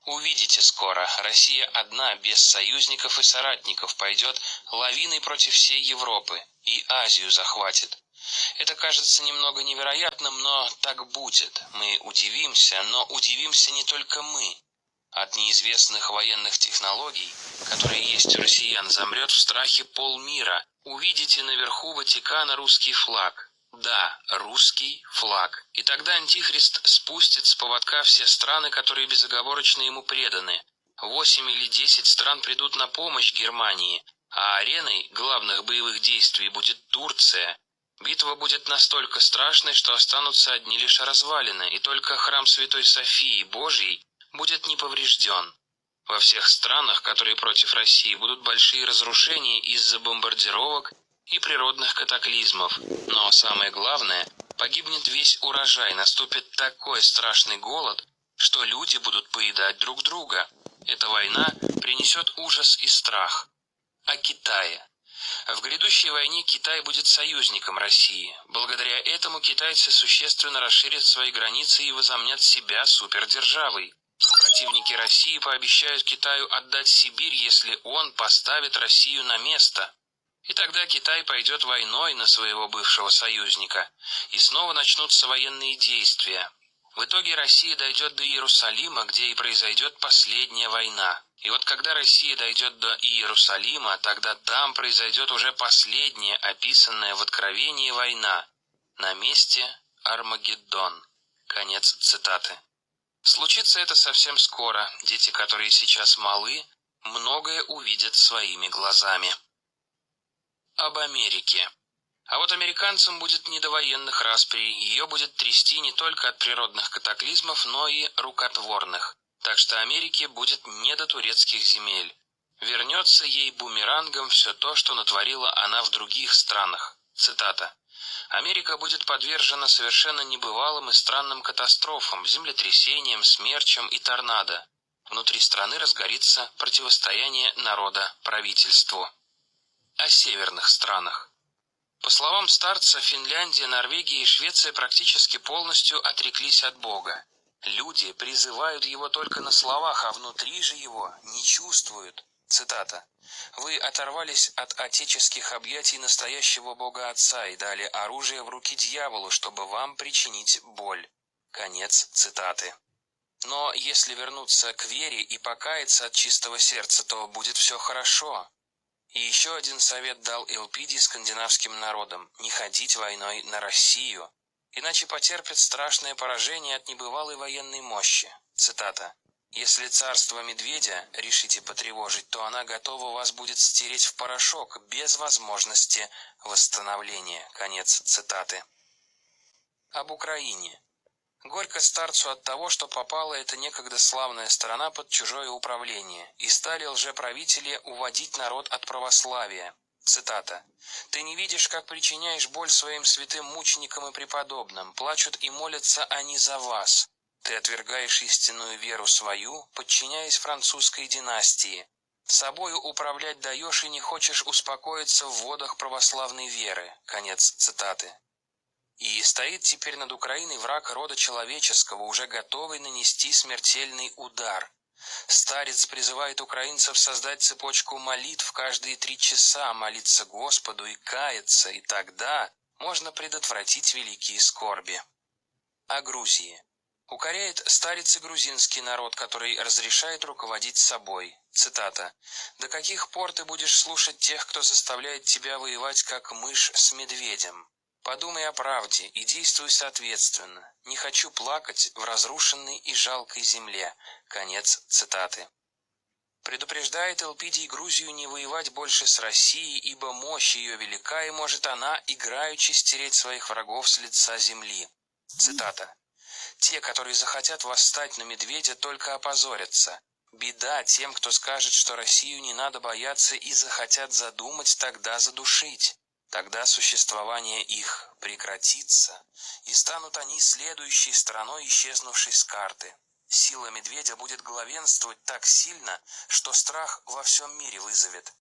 Увидите скоро, Россия одна, без союзников и соратников, пойдет лавиной против всей Европы и Азию захватит. Это кажется немного невероятным, но так будет. Мы удивимся, но удивимся не только мы. От неизвестных военных технологий, которые есть у россиян, замрет в страхе полмира. Увидите наверху Ватикана русский флаг. Да, русский флаг. И тогда Антихрист спустит с поводка все страны, которые безоговорочно ему преданы. 8 или 10 стран придут на помощь Германии, а ареной главных боевых действий будет Турция. Битва будет настолько страшной, что останутся одни лишь развалины, и только храм Святой Софии Божьей будет не поврежден. Во всех странах, которые против России, будут большие разрушения из-за бомбардировок и природных катаклизмов. Но самое главное, погибнет весь урожай, наступит такой страшный голод, что люди будут поедать друг друга. Эта война принесет ужас и страх. О Китае. В грядущей войне Китай будет союзником России. Благодаря этому китайцы существенно расширят свои границы и возомнят себя супердержавой. Противники России пообещают Китаю отдать Сибирь, если он поставит Россию на место. И тогда Китай пойдет войной на своего бывшего союзника, и снова начнутся военные действия. В итоге Россия дойдет до Иерусалима, где и произойдет последняя война. И вот когда Россия дойдет до Иерусалима, тогда там произойдет уже последняя, описанная в Откровении война. На месте Армагеддон. Конец цитаты. Случится это совсем скоро. Дети, которые сейчас малы, многое увидят своими глазами. Об Америке. А вот американцам будет не до военных расприй, ее будет трясти не только от природных катаклизмов, но и рукотворных. Так что Америке будет не до турецких земель. Вернется ей бумерангом все то, что натворила она в других странах. Цитата. «Америка будет подвержена совершенно небывалым и странным катастрофам, землетрясениям, смерчам и торнадо. Внутри страны разгорится противостояние народа правительству». О северных странах. По словам старца, Финляндия, Норвегия и Швеция практически полностью отреклись от Бога. Люди призывают его только на словах, а внутри же его не чувствуют. Цитата. «Вы оторвались от отеческих объятий настоящего Бога Отца и дали оружие в руки дьяволу, чтобы вам причинить боль». Конец цитаты. Но если вернуться к вере и покаяться от чистого сердца, то будет все хорошо. И еще один совет дал Элпидий скандинавским народам – не ходить войной на Россию, иначе потерпят страшное поражение от небывалой военной мощи. Цитата. «Если царство медведя решите потревожить, то она готова вас будет стереть в порошок без возможности восстановления». Конец цитаты. Об Украине. Горько старцу от того, что попала эта некогда славная страна под чужое управление, и стали лжеправители уводить народ от православия. Цитата. «Ты не видишь, как причиняешь боль своим святым мученикам и преподобным, плачут и молятся они за вас. Ты отвергаешь истинную веру свою, подчиняясь французской династии. Собою управлять даешь и не хочешь успокоиться в водах православной веры». Конец цитаты. И стоит теперь над Украиной враг рода человеческого, уже готовый нанести смертельный удар. Старец призывает украинцев создать цепочку молитв каждые 3 часа, молиться Господу и каяться, и тогда можно предотвратить великие скорби. О Грузии. Укоряет старец и грузинский народ, который разрешает руководить собой. Цитата. «До каких пор ты будешь слушать тех, кто заставляет тебя воевать, как мышь с медведем? Подумай о правде и действуй соответственно. Не хочу плакать в разрушенной и жалкой земле». Конец цитаты. Предупреждает Элпидий Грузию не воевать больше с Россией, ибо мощь ее велика, и может она играючи стереть своих врагов с лица земли. Цитата. «Те, которые захотят восстать на медведя, только опозорятся. Беда тем, кто скажет, что Россию не надо бояться, и захотят задумать, тогда задушить. Тогда существование их прекратится, и станут они следующей страной, исчезнувшей с карты. Сила медведя будет главенствовать так сильно, что страх во всем мире вызовет.